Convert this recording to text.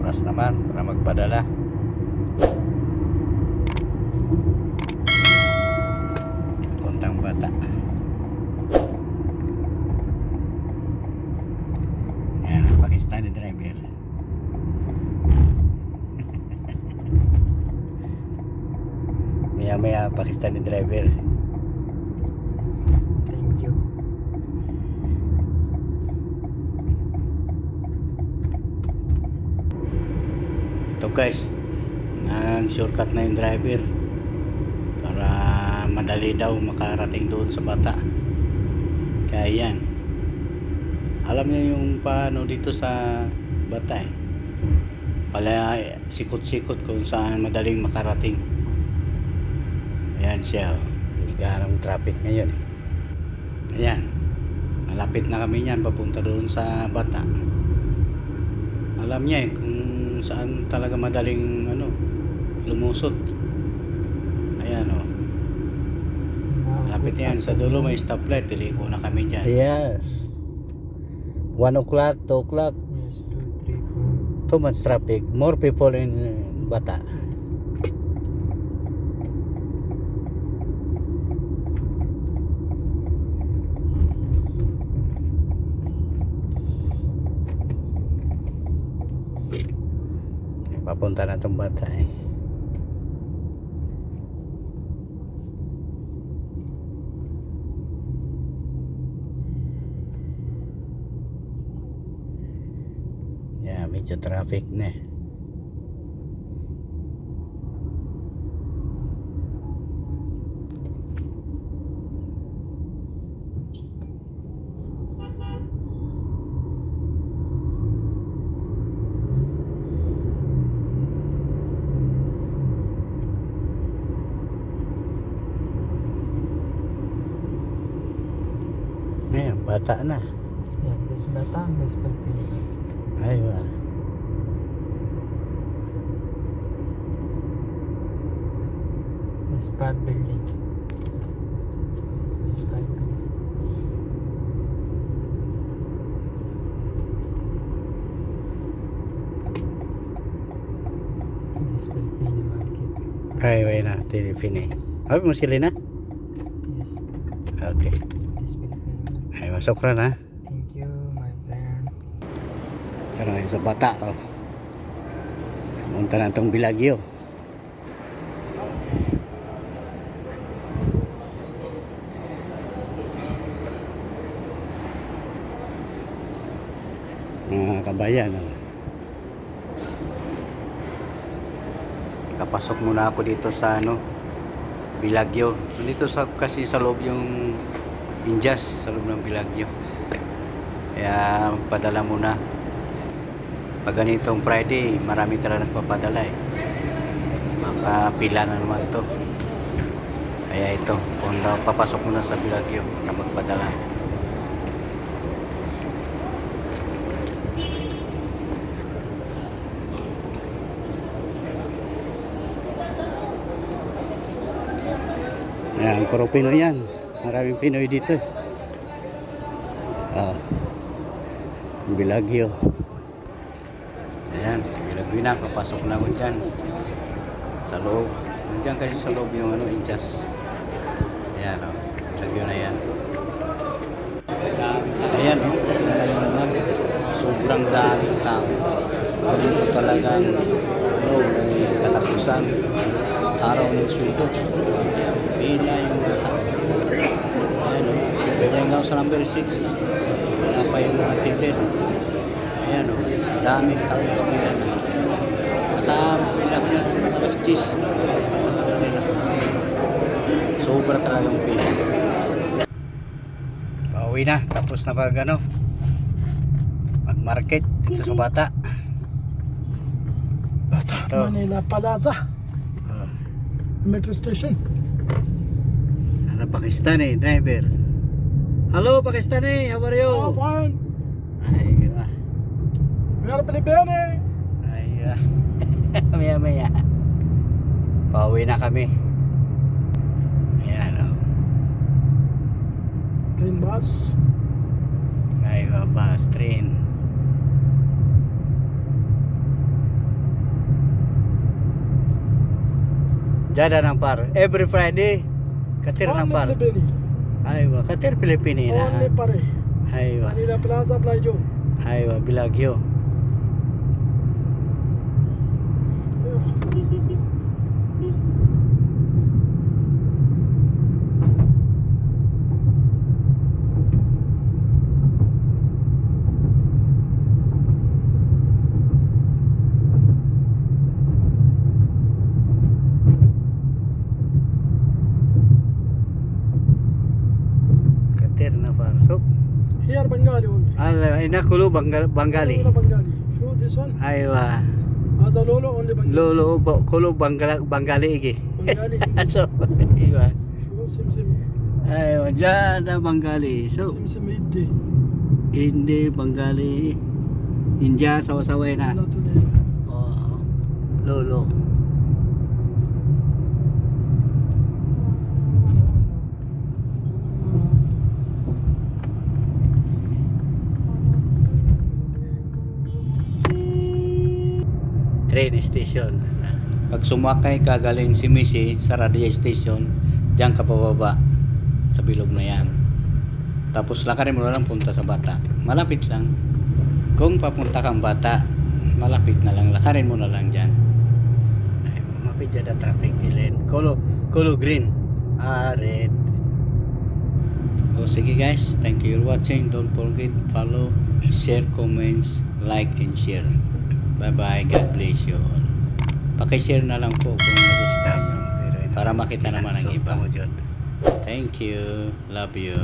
oras naman para magpadala. Puntang Bata. Ayan ang Pakistani driver. Maya Pakistani driver. Thank you. Ito guys, nag-shortcut na yung driver para madali daw makarating doon sa Bata. Kaya yan, alam niya yung paano dito sa Bata eh. Pala sikot-sikot kung saan madaling makarating. Ayan siya, hindi garang traffic ngayon eh. Ayan, malapit na kami niyan papunta doon sa Bata. Alam niya eh kung saan talaga madaling lumusot. Ayan o. Malapit yan. Sa dulo may stoplight. Tiliko na kami dyan. Yes. 1 o'clock, 2 o'clock. Yes, 2, 3, 4. Too much traffic. More people in Bata. Papunta na itong Bata eh. Yeah, medyo traffic na eh. Ayan, Bata na. Yeah, this Bata, this Palpino. Aywa. This part building. This part building. This Palpino market. Aywa na, Pilipine. Ay, mo sila na? Yes, Okay. this Palpino. Ay, masok na na. Thank you, my friend. Tara ngayon sa Bata oh. Pumunta na itong Bilagyo. Mga kabayan oh. Kapasok muna ako dito sa Bilagyo. Dito kasi sa loob yung Injas, sa loob ng Bilagyo. Kaya padala muna. Pag ganitong Friday, marami talaga nagpapadala eh. Makapila na naman to. Kaya ito, kung papasok muna sa Bilagyo na magpadala. Ayan, puro Pinoy yan. Maraming Pinoy dito. Bilagyo. Ayan, Bilagyo na. Papasok na ako dyan. Sa loob. Nandiyan kasi sa loob yung Injas. Ayan o. Bilagyo na yan. Ayan o. Tingnan mo naman. Sobrang daming tao. Dito talagang may katapusan. Araw ng sweldo. Ayan, pila yung mga tao. Ayan o. Ganyan nga sa number 6. Wala pa yung mga tigil. Ayan o. Daming tao yung kapila na. Nakapila ko yan ng alas 10. Sobra talagang pila. Pauwi na. Tapos na pag mag-market dito sa Bata. Bata, Ito. Manila Plaza. Metro station. Pakistani driver. Hello Pakistani, how are you? Oh, fine. Ay, We are Filipino. ay, maya. Pauwi na kami. Ayan o. Train bus. Ay, bus, train. Jada Nampar. Every Friday. Katir Only Nampar. Pilipini. Aywa, katir Pilipinina. Only Pare. Aywa. Manila Plaza, Plajo. Aywa, Bilagyo. Katir Nampar. So, Here Bengali only. Inakulu Bengali. Lolo Bengali. Show this one. Aywa. As a Lolo only Bengali. Lolo kulo Bengali iki. Bengali. So, aywa. Show Sim. Aywa, Jada Bengali. So, Sim Iddi. hindi Bengali. India sawa-saway na. Wala to nila. Oh, Lolo. Train station. Pag sumakay ka galing Simisi sa radio station, diyan ka pababa sa bilog na yan. Tapos lakarin mo na lang punta sa Bata. Malapit lang. Kung papunta kang Bata, malapit na lang. Lakarin mo na lang diyan. Ay, mapidya na traffic lane. Kolo green. Red. O sige guys, thank you for watching. Don't forget follow, share, comments, like and share. Bye bye. God bless you all. Paki-share na lang po kung nagustuhan nyo para makita naman ang iba. Thank you. Love you.